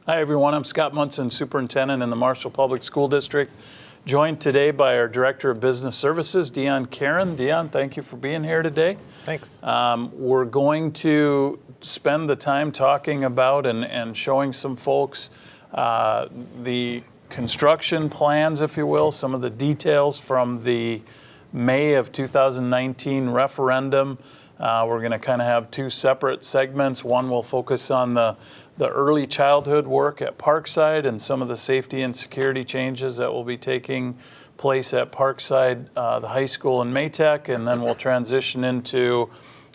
Hi, everyone. I'm Scott Munson, Superintendent in the Marshall Public School District, joined today by our Director of Business Services, Dion Caron. Dion, thank you for being here today. Thanks. We're going to spend the time talking about and showing some folks the construction plans, if you will, some of the details from the May of 2019 referendum. We're going to kind of have two separate segments. One will focus on the early childhood work at Parkside and some of the safety and security changes that will be taking place at Parkside, the high school in Maytech, and then we'll transition into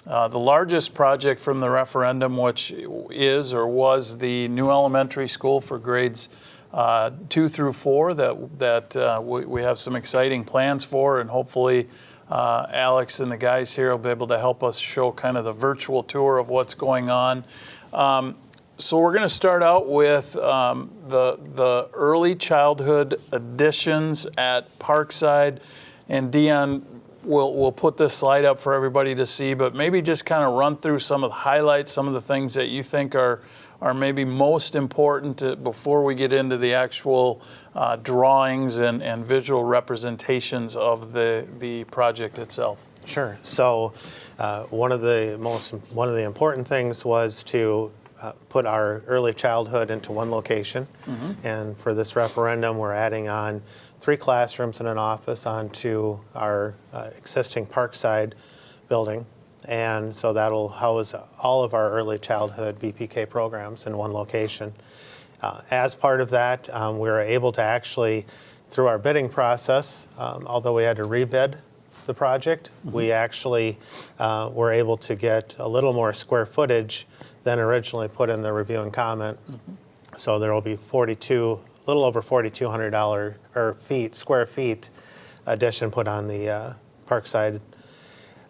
the largest project from the referendum, which is or was the new elementary school for grades 2 through 4 that we have some exciting plans for, and hopefully Alex and the guys here will be able to help us show kind of the virtual tour of what's going on. So we're going to start out with the early childhood additions at Parkside, and Dion, we'll put this slide up for everybody to see, but maybe just kind of run through some of the highlights, some of the things that you think are maybe most important before we get into the actual drawings and visual representations of the project itself. Sure. So one of the important things was to put our early childhood into one location. Mm-hmm. And for this referendum, we're adding on 3 classrooms and an office onto our existing Parkside building. And so that'll house all of our early childhood VPK programs in one location. As part of that, we were able to actually, through our bidding process, although we had to rebid the project, mm-hmm. we actually were able to get a little more square footage than originally put in the review and comment. Mm-hmm. So there will be a little over $4,200 square feet addition put on the Parkside.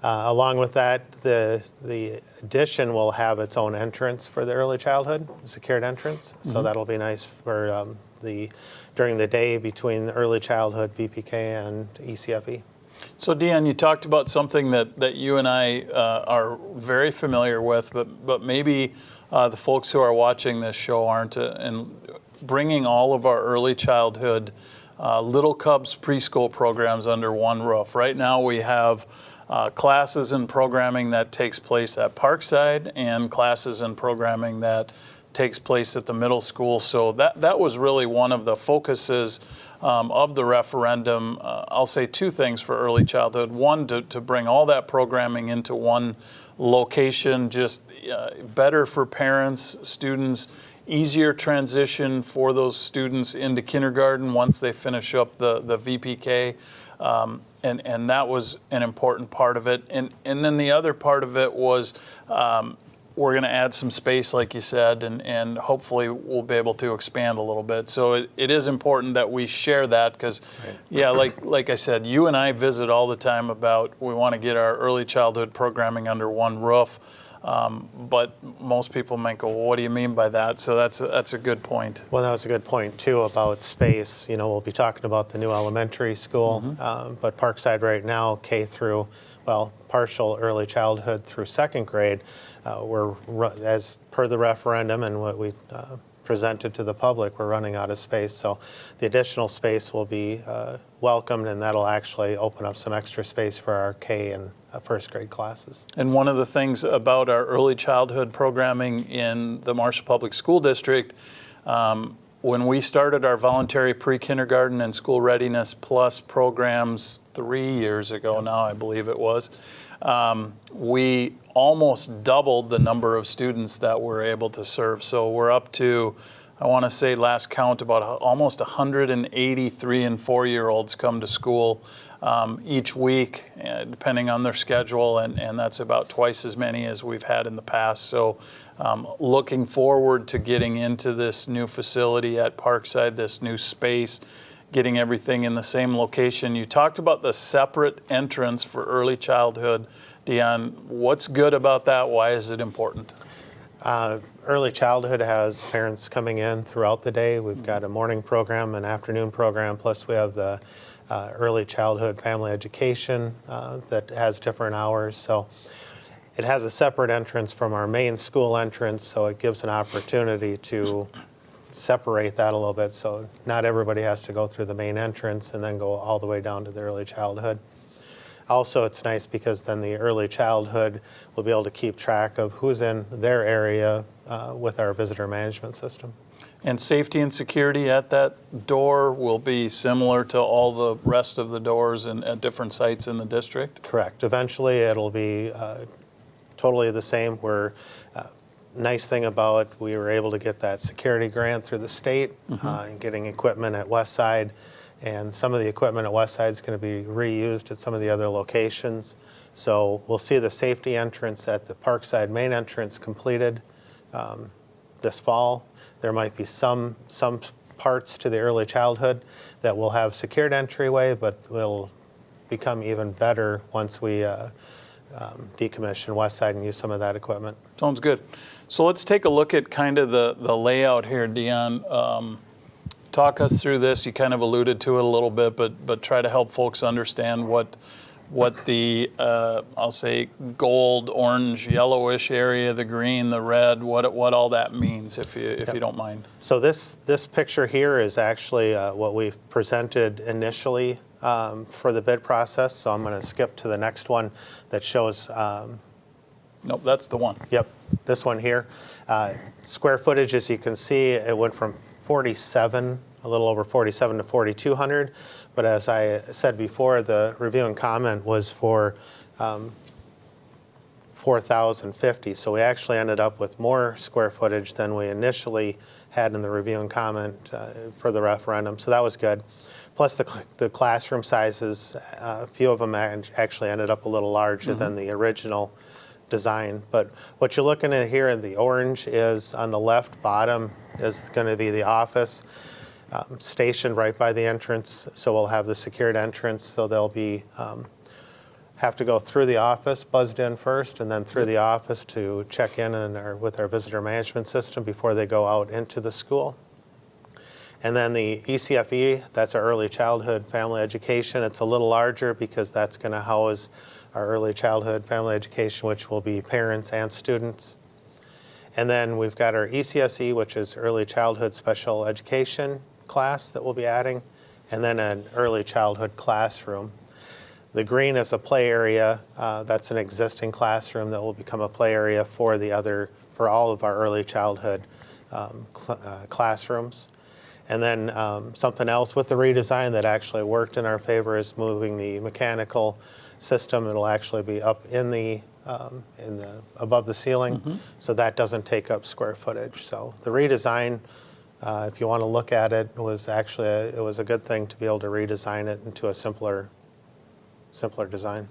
Along with that, the addition will have its own entrance for the early childhood, secured entrance. Mm-hmm. So that'll be nice for during the day between the early childhood VPK and ECFE. So Dion, you talked about something that you and I are very familiar with, but maybe the folks who are watching this show aren't, and bringing all of our early childhood Little Cubs preschool programs under one roof. Right now we have classes and programming that takes place at Parkside and classes and programming that takes place at the middle school. So that was really one of the focuses of the referendum. I'll say 2 things for early childhood. One, to bring all that programming into one location, just better for parents, students, easier transition for those students into kindergarten once they finish up the VPK. And that was an important part of it. And then the other part of it was we're going to add some space, like you said, and hopefully we'll be able to expand a little bit. So it is important that we share that because, right. Yeah, like I said, you and I visit all the time about we want to get our early childhood programming under one roof. But most people might go, well, what do you mean by that? So that's a good point. Well, that was a good point, too, about space. We'll be talking about the new elementary school, mm-hmm. But Parkside right now, K through, partial early childhood through 2nd grade, we're, as per the referendum and what we presented to the public, we're running out of space. So the additional space will be welcomed, and that'll actually open up some extra space for our K and 1st grade classes. And one of the things about our early childhood programming in the Marshall Public School District, when we started our voluntary pre-kindergarten and school readiness plus programs 3 years ago now, I believe it was, we almost doubled the number of students that we're able to serve. So we're up to, I want to say last count, about almost 180 3- and 4-year-olds come to school each week, depending on their schedule, and that's about twice as many as we've had in the past. So looking forward to getting into this new facility at Parkside, this new space, getting everything in the same location. You talked about the separate entrance for early childhood. Dion, what's good about that? Why is it important? Early childhood has parents coming in throughout the day. We've got a morning program, an afternoon program, plus we have the early childhood family education that has different hours. So it has a separate entrance from our main school entrance, so it gives an opportunity to separate that a little bit so not everybody has to go through the main entrance and then go all the way down to the early childhood. Also, it's nice because then the early childhood will be able to keep track of who's in their area with our visitor management system. And safety and security at that door will be similar to all the rest of the doors at different sites in the district? Correct. Eventually, it'll be totally the same. Nice thing about we were able to get that security grant through the state and getting equipment at Westside, and some of the equipment at Westside is going to be reused at some of the other locations. So we'll see the safety entrance at the Parkside main entrance completed this fall. There might be some parts to the early childhood that will have secured entryway, but will become even better once we decommission Westside and use some of that equipment. Sounds good. So let's take a look at kind of the layout here, Dion. Talk us through this. You kind of alluded to it a little bit, but try to help folks understand what the I'll say gold, orange, yellowish area, the green, the red, what all that means, if you don't mind. So this picture here is actually what we presented initially for the bid process. So I'm going to skip to the next one that shows. Nope, that's the one. Yep, this one here. Square footage, as you can see, it went from 47, a little over 47 to 4,200. But as I said before, the review and comment was for 4,050. So we actually ended up with more square footage than we initially had in the review and comment for the referendum. So that was good. Plus the classroom sizes, a few of them actually ended up a little larger than the original design. But what you're looking at here in the orange is on the left bottom is going to be the office stationed right by the entrance. So we'll have the secured entrance. So they'll be have to go through the office, buzzed in first, and then through the office to check in with our visitor management system before they go out into the school. And then the ECFE, that's our early childhood family education. It's a little larger because that's going to house our early childhood family education, which will be parents and students. And then we've got our ECSE, which is early childhood special education class that we'll be adding, and then an early childhood classroom. The green is a play area. That's an existing classroom that will become a play area for all of our early childhood classrooms. And then something else with the redesign that actually worked in our favor is moving the mechanical system. It'll actually be up above the ceiling, so that doesn't take up square footage. So the redesign, if you want to look at it, was actually it was a good thing to be able to redesign it into a simpler design.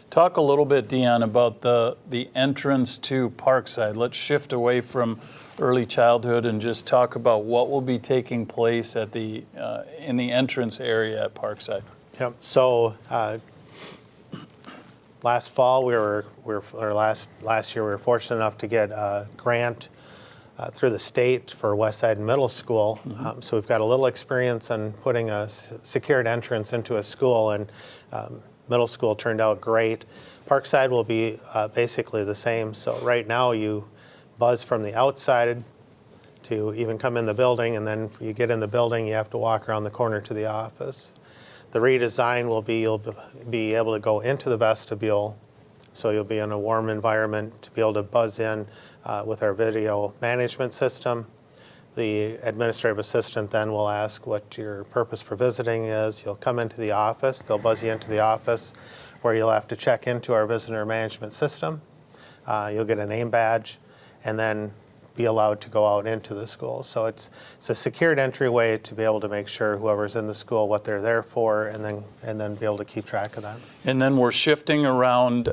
Talk a little bit, Dion, about the entrance to Parkside. Let's shift away from early childhood and just talk about what will be taking place at in the entrance area at Parkside. Yep. So last fall last year we were fortunate enough to get a grant through the state for Westside Middle School. So we've got a little experience on putting a secured entrance into a school, and middle school turned out great. Parkside will be basically the same. So right now you buzz from the outside to even come in the building, and then you get in the building, you have to walk around the corner to the office. The redesign will be you'll be able to go into the vestibule, so you'll be in a warm environment to be able to buzz in with our video management system. The administrative assistant then will ask what your purpose for visiting is. You'll come into the office. They'll buzz you into the office where you'll have to check into our visitor management system. You'll get a name badge and then be allowed to go out into the school. So it's a secured entryway to be able to make sure whoever's in the school what they're there for, and then be able to keep track of that. And then we're shifting around,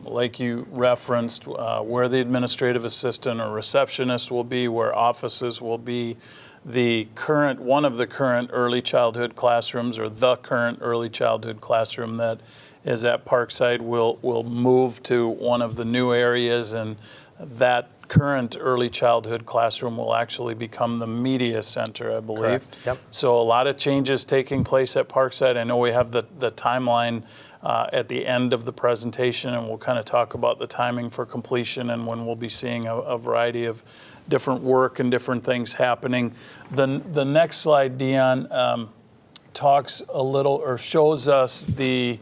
like you referenced, where the administrative assistant or receptionist will be, where offices will be. One of the current early childhood classrooms, or the current early childhood classroom that is at Parkside, will move to one of the new areas, and that current early childhood classroom will actually become the media center, I believe. Correct. Yep. So a lot of changes taking place at Parkside. I know we have the timeline at the end of the presentation, and we'll kind of talk about the timing for completion and when we'll be seeing a variety of different work and different things happening. The next slide, Dion, talks a little or shows us the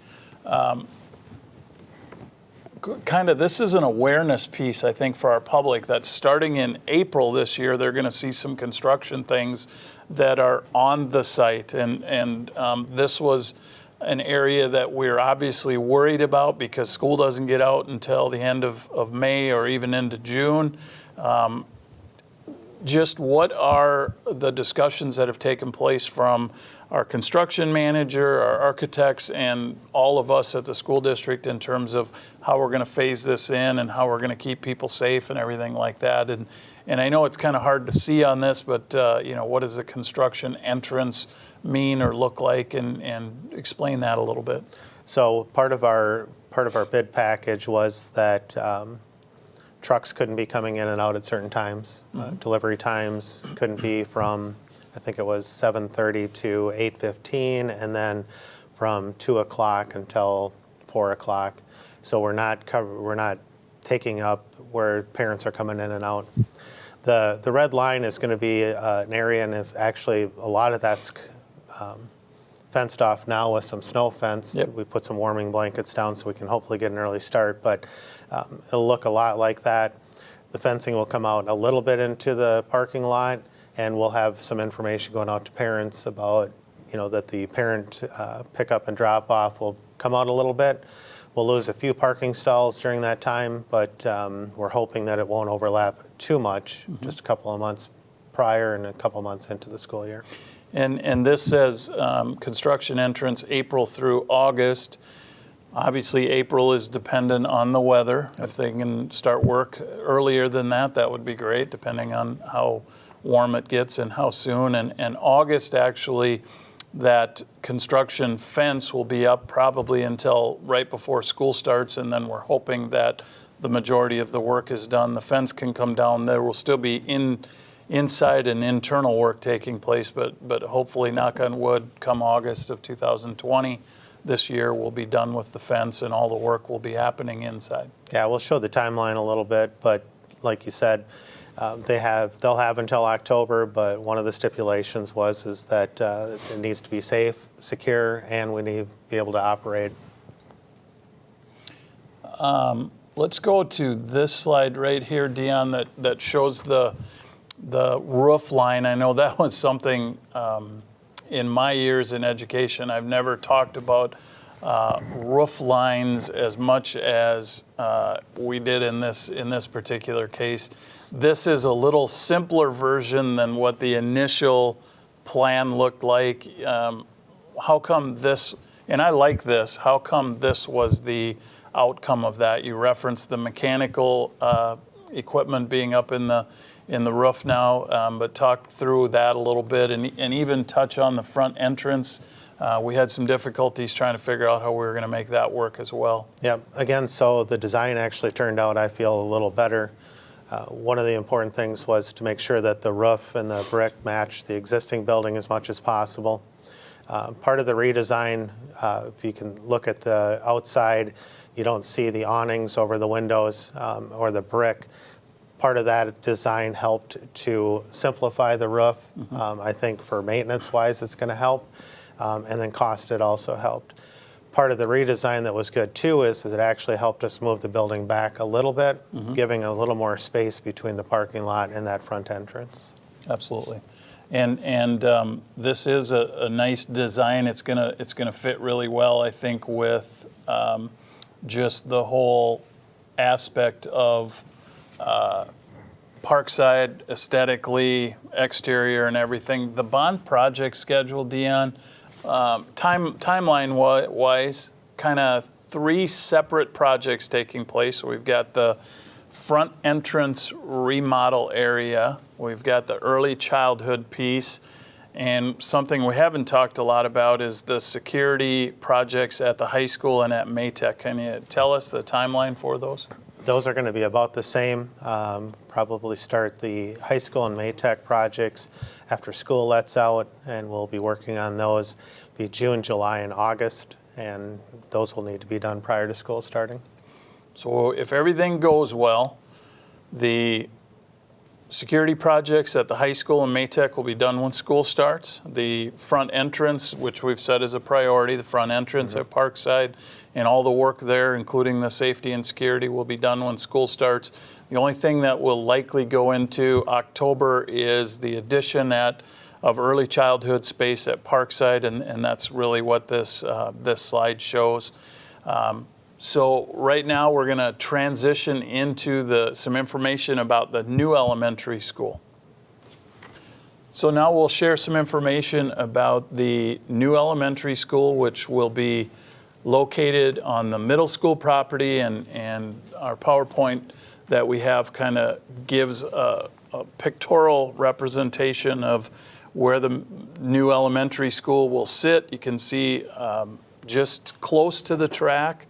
this is an awareness piece, I think, for our public, that starting in April this year, they're going to see some construction things that are on the site. And this was an area that we're obviously worried about because school doesn't get out until the end of May or even into June. Just what are the discussions that have taken place from our construction manager, our architects, and all of us at the school district in terms of how we're going to phase this in and how we're going to keep people safe and everything like that? And I know it's kind of hard to see on this, but what does the construction entrance mean or look like, and explain that a little bit. So part of our bid package was that trucks couldn't be coming in and out at certain times. Delivery times couldn't be from, I think it was 7:30 to 8:15, and then from 2 o'clock until 4 o'clock. So we're not taking up where parents are coming in and out. The red line is going to be an area, and if actually a lot of that's fenced off now with some snow fence. Yep. We put some warming blankets down so we can hopefully get an early start, but it'll look a lot like that. The fencing will come out a little bit into the parking lot, and we'll have some information going out to parents about, that the parent pickup and drop off will come out a little bit. We'll lose a few parking stalls during that time, but we're hoping that it won't overlap too much, just a couple of months prior and a couple of months into the school year. And this says construction entrance April through August. Obviously, April is dependent on the weather. If they can start work earlier than that, that would be great, depending on how warm it gets and how soon. And August, actually, that construction fence will be up probably until right before school starts, and then we're hoping that the majority of the work is done. The fence can come down. There will still be inside and internal work taking place, but hopefully, knock on wood, come August of 2020, this year we'll be done with the fence and all the work will be happening inside. Yeah, we'll show the timeline a little bit, but like you said, they'll have until October, but one of the stipulations is that it needs to be safe, secure, and we need to be able to operate. Let's go to this slide right here, Dion, that shows the roof line. I know that was something in my years in education. I've never talked about roof lines as much as we did in this particular case. This is a little simpler version than what the initial plan looked like. How come this, and I like this, how come this was the outcome of that? You referenced the mechanical equipment being up in the roof now, but talk through that a little bit and even touch on the front entrance. We had some difficulties trying to figure out how we were going to make that work as well. Yeah, again, so the design actually turned out, I feel, a little better. One of the important things was to make sure that the roof and the brick matched the existing building as much as possible. Part of the redesign, if you can look at the outside, you don't see the awnings over the windows or the brick. Part of that design helped to simplify the roof. I think for maintenance-wise, it's going to help. And then cost, it also helped. Part of the redesign that was good too is it actually helped us move the building back a little bit, giving a little more space between the parking lot and that front entrance. Absolutely. And this is a nice design. It's gonna fit really well, I think, with just the whole aspect of Parkside aesthetically, exterior, and everything. The bond project schedule, Dion, timeline-wise, kind of 3 separate projects taking place. So we've got the front entrance remodel area. We've got the early childhood piece. And something we haven't talked a lot about is the security projects at the high school and at Maytech. Can you tell us the timeline for those? Those are going to be about the same. Probably start the high school and Maytech projects after school lets out, and we'll be working on those. Be June, July, and August. and those will need to be done prior to school starting. So if everything goes well, the security projects at the high school and Maytech will be done when school starts. The front entrance, which we've said is a priority, the front entrance at Parkside, and all the work there, including the safety and security, will be done when school starts. The only thing that will likely go into October is the addition of early childhood space at Parkside, and that's really what this slide shows. So right now we're going to transition into some information about the new elementary school. So now we'll share some information about the new elementary school, which will be located on the middle school property, and our PowerPoint that we have kind of gives a pictorial representation of where the new elementary school will sit. You can see just close to the track.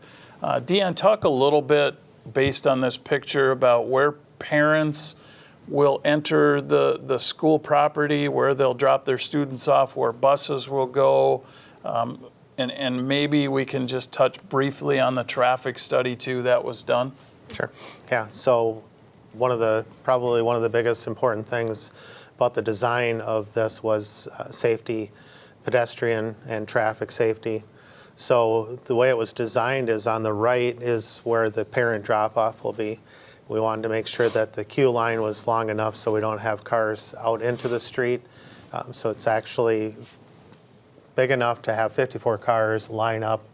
Dion, talk a little bit based on this picture about where parents will enter the school property, where they'll drop their students off, where buses will go, and maybe we can just touch briefly on the traffic study too that was done. Sure. Yeah. So probably one of the biggest important things about the design of this was safety, pedestrian and traffic safety. So the way it was designed is on the right is where the parent drop-off will be. We wanted to make sure that the queue line was long enough so we don't have cars out into the street. So it's actually big enough to have 54 cars line up.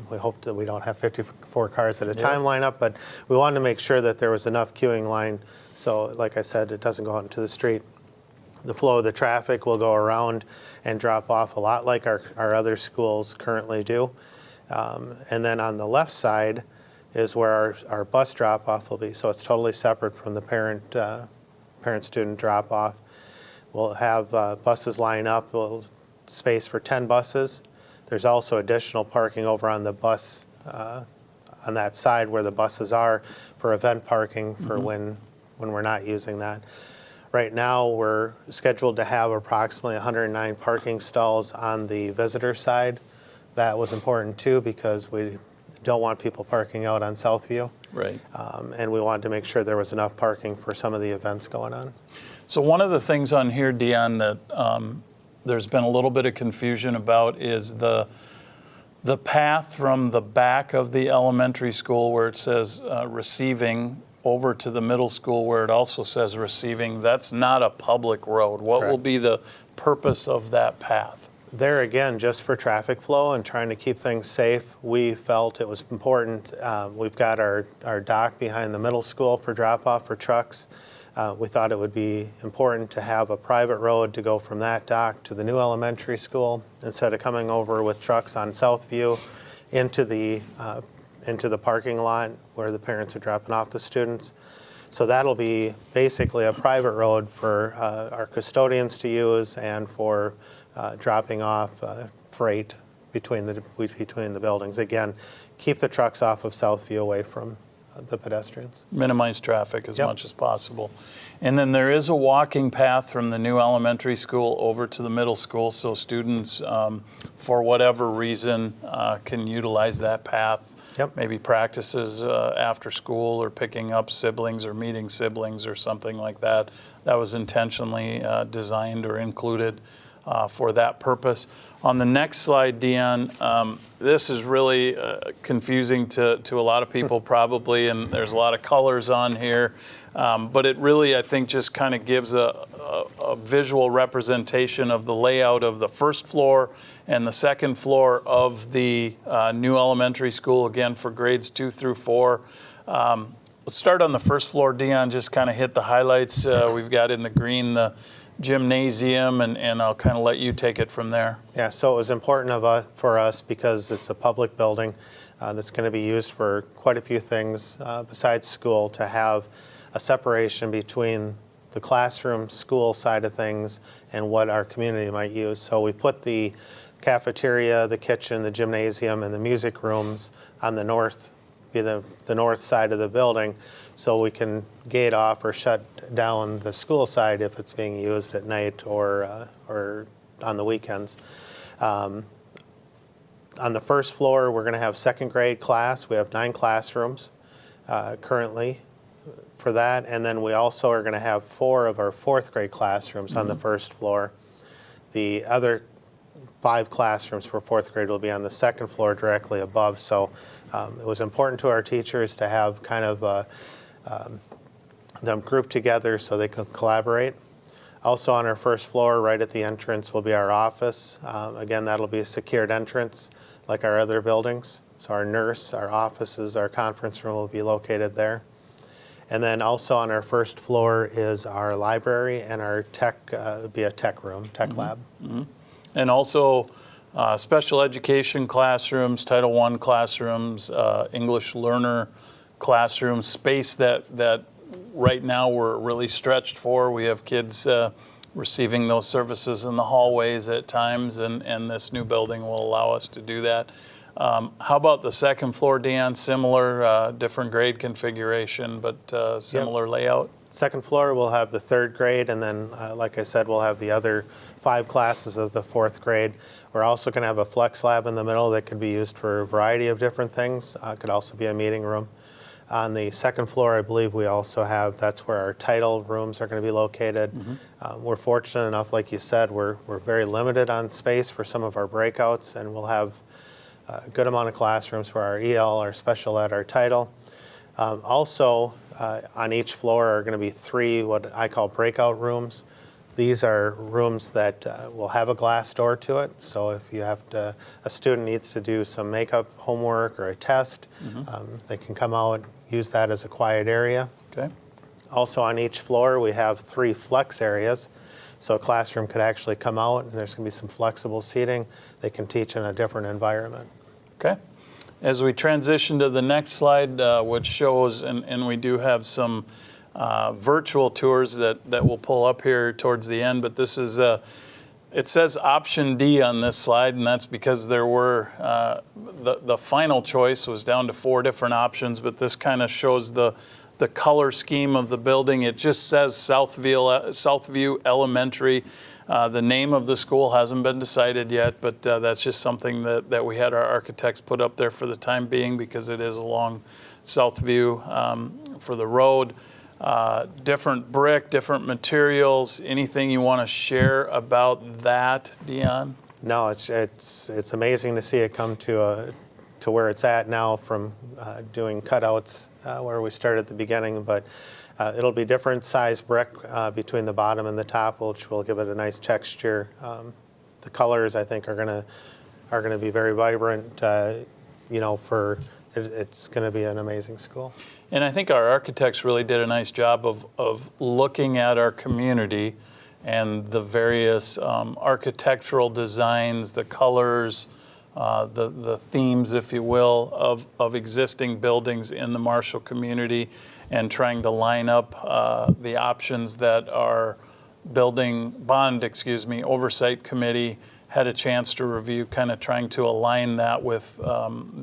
We hope that we don't have 54 cars at a time line up, but we wanted to make sure that there was enough queuing line so, like I said, it doesn't go out into the street. The flow of the traffic will go around and drop off a lot like our other schools currently do. And then on the left side is where our bus drop-off will be. So it's totally separate from the parent-student drop-off. We'll have buses line up, we'll space for 10 buses. There's also additional parking over on the bus, on that side where the buses are, for event parking for when we're not using that. Right now, we're scheduled to have approximately 109 parking stalls on the visitor side. That was important too because we don't want people parking out on Southview. Right. And we wanted to make sure there was enough parking for some of the events going on. So one of the things on here, Dion, that there's been a little bit of confusion about is the path from the back of the elementary school where it says receiving over to the middle school where it also says receiving. That's not a public road. What will be the purpose of that path? There again, just for traffic flow and trying to keep things safe, we felt it was important. We've got our dock behind the middle school for drop-off for trucks. We thought it would be important to have a private road to go from that dock to the new elementary school instead of coming over with trucks on Southview into the parking lot where the parents are dropping off the students. So that'll be basically a private road for our custodians to use and for dropping off freight between the buildings. Again, keep the trucks off of Southview away from the pedestrians. Minimize traffic as much as possible. And then there is a walking path from the new elementary school over to the middle school, so students, for whatever reason, can utilize that path. Maybe practices after school or picking up siblings or meeting siblings or something like that. That was intentionally designed or included for that purpose. On the next slide, Dion, this is really confusing to a lot of people probably, and there's a lot of colors on here, but it really, I think, just kind of gives a visual representation of the layout of the first floor and the second floor of the new elementary school, again, for grades 2 through 4. Let's start on the first floor, Dion, just kind of hit the highlights. We've got in the green the gymnasium, and I'll kind of let you take it from there. Yeah, so it was important for us because it's a public building that's going to be used for quite a few things besides school, to have a separation between the classroom, school side of things and what our community might use. So we put the cafeteria, the kitchen, the gymnasium, and the music rooms on the north side of the building, so we can gate off or shut down the school side if it's being used at night or on the weekends. On On the first floor, we're going to have second grade class. We have 9 classrooms currently for that. And then we also are going to have 4 of our fourth grade classrooms on the first floor. The other 5 classrooms for fourth grade will be on the second floor directly above. So it was important to our teachers to have kind of them grouped together so they could collaborate. Also on our first floor, right at the entrance, will be our office. Again, that'll be a secured entrance like our other buildings. So our nurse, our offices, our conference room will be located there. And then also on our first floor is our library and our tech, would be a tech room, tech lab. And also special education classrooms, Title I classrooms, English learner classrooms, space that right now we're really stretched for. We have kids receiving those services in the hallways at times, and this new building will allow us to do that. How about the second floor, Dion? Similar, different grade configuration, but similar layout? Second floor, we'll have the third grade, and then, like I said, we'll have the other 5 classes of the fourth grade. We're also going to have a flex lab in the middle that could be used for a variety of different things. It could also be a meeting room. On the second floor, I believe we also have, that's where our title rooms are going to be located. We're fortunate enough, like you said, we're very limited on space for some of our breakouts, and we'll have a good amount of classrooms for our EL, our special ed, our title. Also, on each floor are going to be 3 what I call breakout rooms. These are rooms that will have a glass door to it. So if you have to, a student needs to do some makeup homework or a test, they can come out, use that as a quiet area. Okay. Also on each floor, we have 3 flex areas. So a classroom could actually come out, and there's going to be some flexible seating. They can teach in a different environment. Okay. As we transition to the next slide, which shows, and we do have some virtual tours that we'll pull up here towards the end, but this is, it says option D on this slide, and that's because there were, the final choice was down to 4 different options, but this kind of shows the color scheme of the building. It just says Southview Elementary. The name of the school hasn't been decided yet, but that's just something that we had our architects put up there for the time being because it is along Southview for the road. Different brick, different materials. Anything you want to share about that, Dion? No, it's amazing to see it come to where it's at now from doing cutouts where we started at the beginning, but it'll be different size brick between the bottom and the top, which will give it a nice texture. The colors, I think, are gonna be very vibrant. You know, it's going to be an amazing school. And I think our architects really did a nice job of looking at our community and the various architectural designs, the colors, the themes, if you will, of existing buildings in the Marshall community, and trying to line up the options that our oversight committee had a chance to review, kind of trying to align that with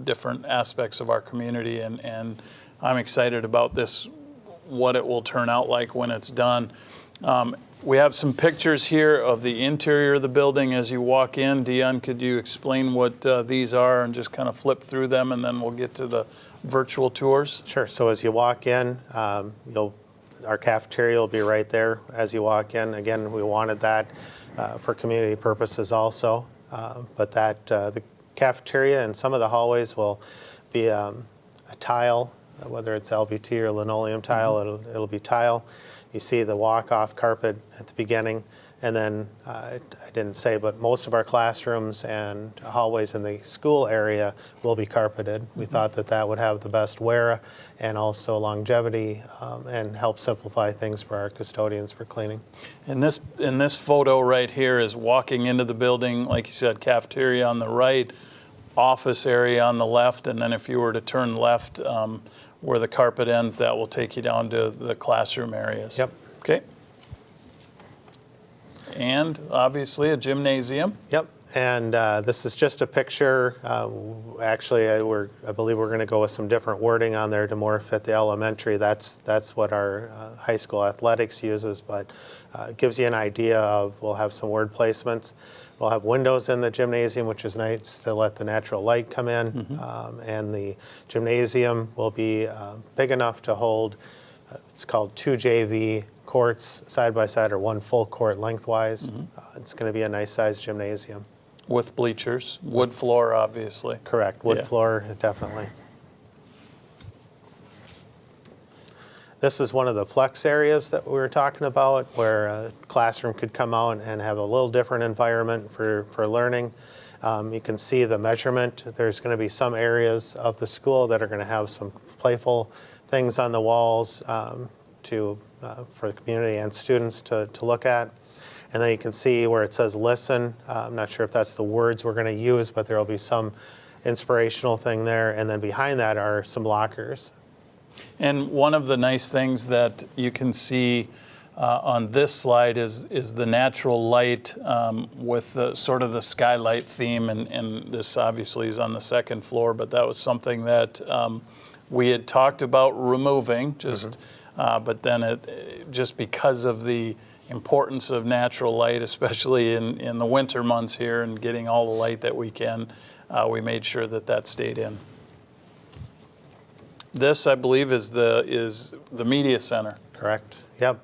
different aspects of our community. And I'm excited about this, what it will turn out like when it's done. We have some pictures here of the interior of the building as you walk in. Dion, could you explain what these are and just kind of flip through them, and then we'll get to the virtual tours? Sure. So as you walk in, our cafeteria will be right there as you walk in. Again, we wanted that for community purposes also, but the cafeteria and some of the hallways will be a tile, whether it's LVT or linoleum tile, it'll be tile. You see the walk-off carpet at the beginning, and then I didn't say, but most of our classrooms and hallways in the school area will be carpeted. We thought that would have the best wear and also longevity and help simplify things for our custodians for cleaning. And this photo right here is walking into the building, like you said, cafeteria on the right, office area on the left, and then if you were to turn left where the carpet ends, that will take you down to the classroom areas. Yep. Okay. And obviously a gymnasium. Yep. And this is just a picture. Actually, I believe we're going to go with some different wording on there to more fit the elementary. That's what our high school athletics uses, but it gives you an idea of, we'll have some word placements. We'll have windows in the gymnasium, which is nice to let the natural light come in. And the gymnasium will be big enough to hold, it's called 2 JV courts side by side, or 1 full court lengthwise. It's going to be a nice sized gymnasium. With bleachers, wood floor, obviously. Correct, wood Yeah. floor, definitely. This is one of the flex areas that we were talking about, where a classroom could come out and have a little different environment for learning. You can see the measurement. There's going to be some areas of the school that are going to have some playful things on the walls for the community and students to look at. And then you can see where it says listen. I'm not sure if that's the words we're going to use, but there will be some inspirational thing there. And then behind that are some lockers. And one of the nice things that you can see on this slide is the natural light with the sort of the skylight theme. And this obviously is on the second floor, but that was something that we had talked about removing, but then just because of the importance of natural light, especially in the winter months here, and getting all the light that we can, we made sure that stayed in. This, I believe, is the media center. Correct. Yep.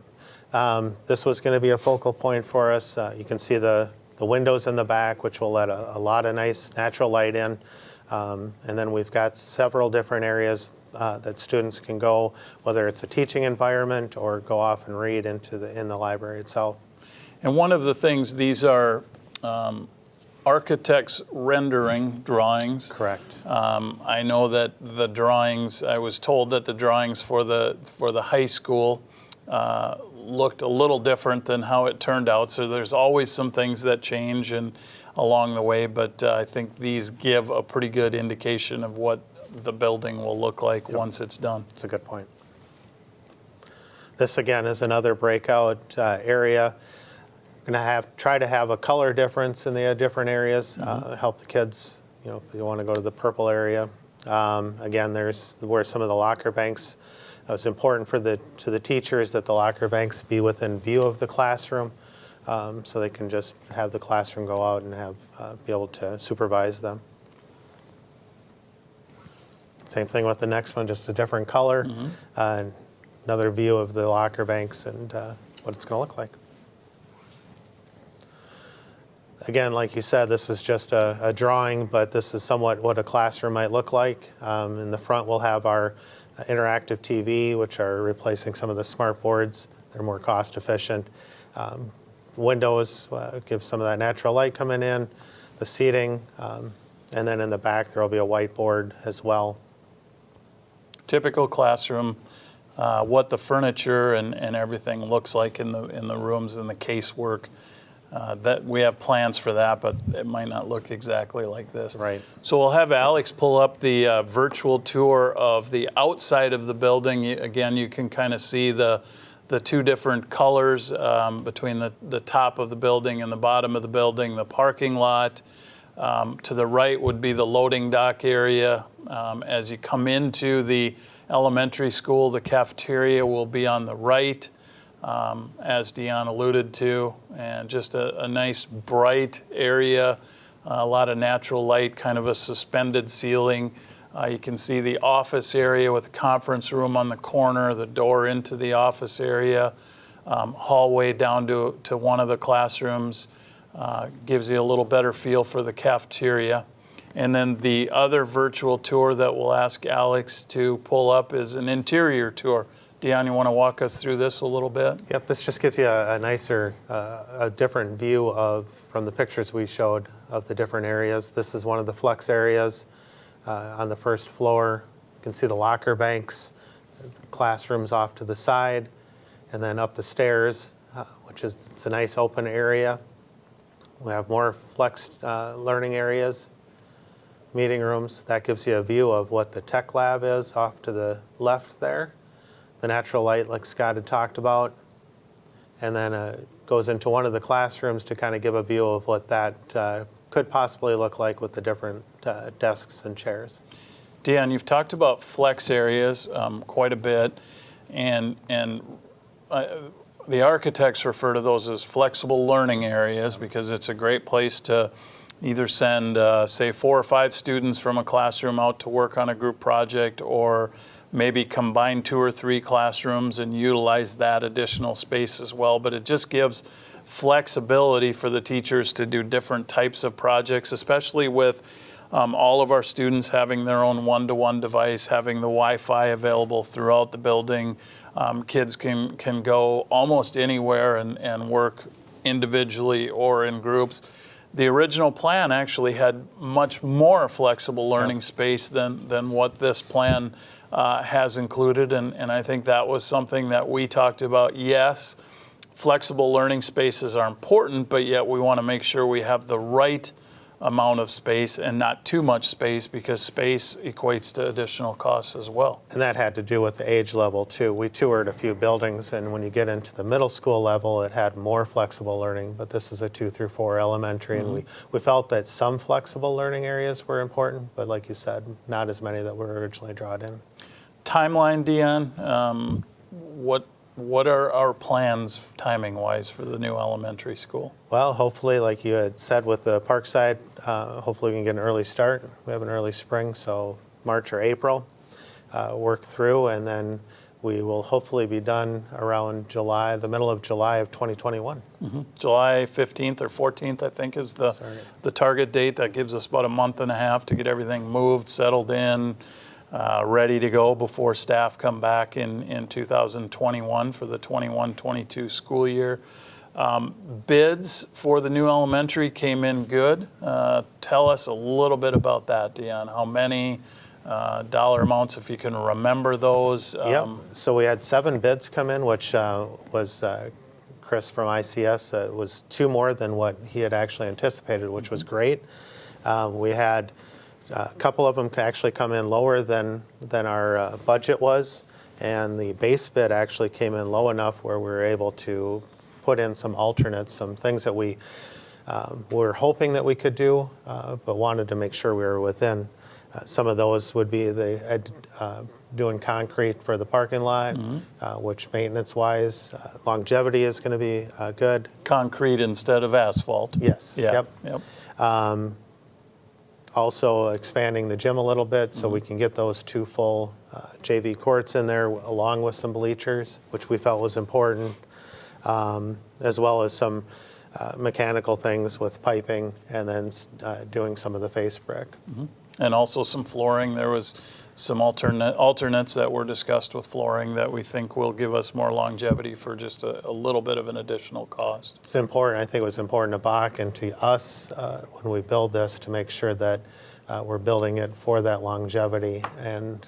This was going to be a focal point for us. You can see the windows in the back, which will let a lot of nice natural light in. And then we've got several different areas that students can go, whether it's a teaching environment or go off and read in the library itself. And one of the things, these are architects' rendering drawings. Correct. I know that the drawings, I was told that the drawings for the high school looked a little different than how it turned out. So there's always some things that change along the way, but I think these give a pretty good indication of what the building will look like once it's done. That's a good point. This again is another breakout area. We're going to try to have a color difference in the different areas, help the kids, if you want to go to the purple area. Again, there's where some of the locker banks. It was important to the teachers that the locker banks be within view of the classroom, so they can just have the classroom go out and be able to supervise them. Same thing with the next one, just a different color. Another view of the locker banks and what it's going to look like. Again, like you said, this is just a drawing, but this is somewhat what a classroom might look like. In the front, we'll have our interactive TV, which are replacing some of the smart boards. They're more cost efficient. Windows give some of that natural light coming in, the seating, and then in the back there will be a whiteboard as well. Typical classroom, what the furniture and everything looks like in the rooms and the casework. That we have plans for that, but it might not look exactly like this. Right. So we'll have Alex pull up the virtual tour of the outside of the building. Again, you can kind of see the two different colors between the top of the building and the bottom of the building, the parking lot. To the right would be the loading dock area. As you come into the elementary school, the cafeteria will be on the right. As Dion alluded to, and just a nice bright area, a lot of natural light, kind of a suspended ceiling. You can see the office area with the conference room on the corner, the door into the office area, hallway down to one of the classrooms. Gives you a little better feel for the cafeteria. And then the other virtual tour that we'll ask Alex to pull up is an interior tour. Dion, you want to walk us through this a little bit? Yep, this just gives you a nicer, a different view from the pictures we showed of the different areas. This is one of the flex areas on the first floor. You can see the locker banks, classrooms off to the side, and then up the stairs, it's a nice open area. We have more flexed learning areas, meeting rooms. That gives you a view of what the tech lab is off to the left there. The natural light, like Scott had talked about, and then goes into one of the classrooms to kind of give a view of what that could possibly look like with the different desks and chairs. Dion, you've talked about flex areas quite a bit, and the architects refer to those as flexible learning areas because it's a great place to either send, say, 4 or 5 students from a classroom out to work on a group project, or maybe combine 2 or 3 classrooms and utilize that additional space as well. But it just gives flexibility for the teachers to do different types of projects, especially with all of our students having their own one-to-one device, having the Wi-Fi available throughout the building. Kids can go almost anywhere and work individually or in groups. The original plan actually had much more flexible learning space than what this plan has included, and I think that was something that we talked about. Yes, flexible learning spaces are important, but yet we want to make sure we have the right amount of space and not too much space, because space equates to additional costs as well. And that had to do with the age level too. We toured a few buildings, and when you get into the middle school level, it had more flexible learning, but this is a 2 through 4 elementary, and we felt that some flexible learning areas were important, but like you said, not as many that were originally drawn in. Timeline, Dion, what are our plans timing-wise for the new elementary school? Well, hopefully, like you had said with the Parkside, hopefully we can get an early start. We have an early spring, so March or April, work through, and then we will hopefully be done around July, the middle of July of 2021. July 15th or 14th, I think, is the target date. That gives us about a month and a half to get everything moved, settled in, ready to go before staff come back in 2021 for the 21-22 school year. Bids for the new elementary came in good. Tell us a little bit about that, Dion. How many, dollar amounts, if you can remember those? Yep. So we had 7 bids come in, which was Chris from ICS. Was 2 more than what he had actually anticipated, which was great. We had a couple of them actually come in lower than our budget was, and the base bid actually came in low enough where we were able to put in some alternates, some things that we were hoping that we could do, but wanted to make sure we were within. Some of those would be doing concrete for the parking lot, which maintenance-wise, longevity is going to be good. Concrete instead of asphalt. Yes. Yeah. Yep. Also expanding the gym a little bit so we can get those 2 full JV courts in there, along with some bleachers, which we felt was important, as well as some mechanical things with piping, and then doing some of the face brick. And also some flooring. There was some alternates that were discussed with flooring that we think will give us more longevity for just a little bit of an additional cost. It's important. I think it was important to Bach and to us when we build this to make sure that we're building it for that longevity, and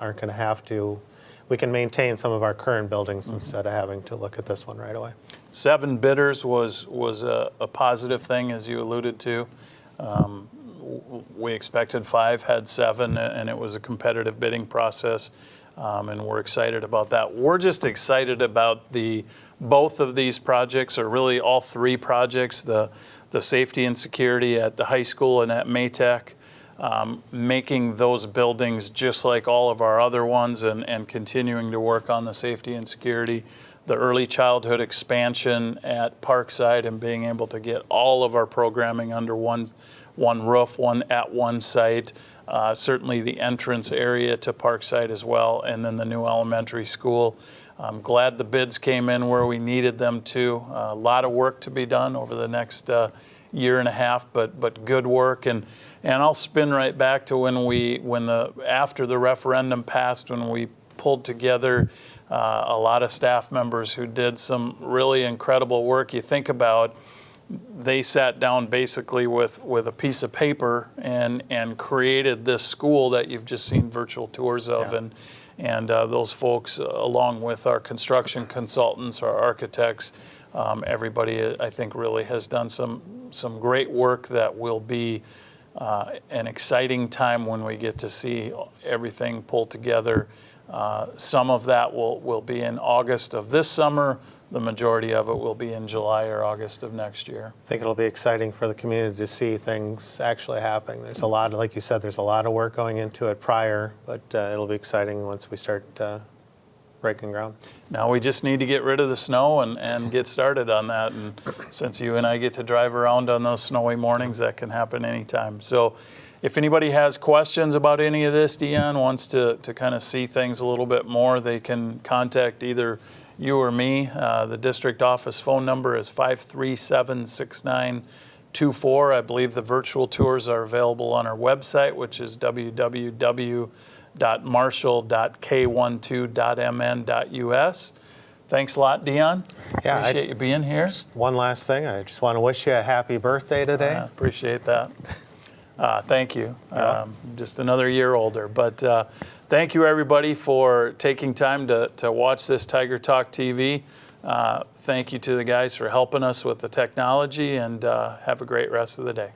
aren't going to have to. We can maintain some of our current buildings instead of having to look at this one right away. 7 bidders was a positive thing, as you alluded to. We expected 5, had 7, and it was a competitive bidding process, and we're excited about that. We're just excited about both of these projects, or really all 3 projects, the safety and security at the high school and at Maytech, making those buildings just like all of our other ones, and continuing to work on the safety and security. The early childhood expansion at Parkside, and being able to get all of our programming under one roof, at one site. Certainly the entrance area to Parkside as well, and then the new elementary school. I'm glad the bids came in where we needed them to. A lot of work to be done over the next year and a half, but good work. And I'll spin right back to after the referendum passed, when we pulled together a lot of staff members who did some really incredible work. You think about, they sat down basically with a piece of paper and created this school that you've just seen virtual tours of. Yeah. And those folks, along with our construction consultants, our architects, everybody, I think, really has done some great work that will be an exciting time when we get to see everything pulled together. Some of that will be in August of this summer. the majority of it will be in July or August of next year. I think it'll be exciting for the community to see things actually happening. There's a lot, like you said, there's a lot of work going into it prior, but it'll be exciting once we start breaking ground. Now we just need to get rid of the snow and get started on that. And since you and I get to drive around on those snowy mornings, that can happen anytime. So if anybody has questions about any of this, Dion wants to kind of see things a little bit more, they can contact either you or me. The district office phone number is 537-6924. I believe the virtual tours are available on our website, which is www.marshall.k12.mn.us. Thanks a lot, Dion. Yeah, appreciate you being here. One last thing, I just want to wish you a happy birthday today. Appreciate that. Thank you. Just another year older. But thank you, everybody, for taking time to watch this Tiger Talk TV. Thank you to the guys for helping us with the technology, and have a great rest of the day.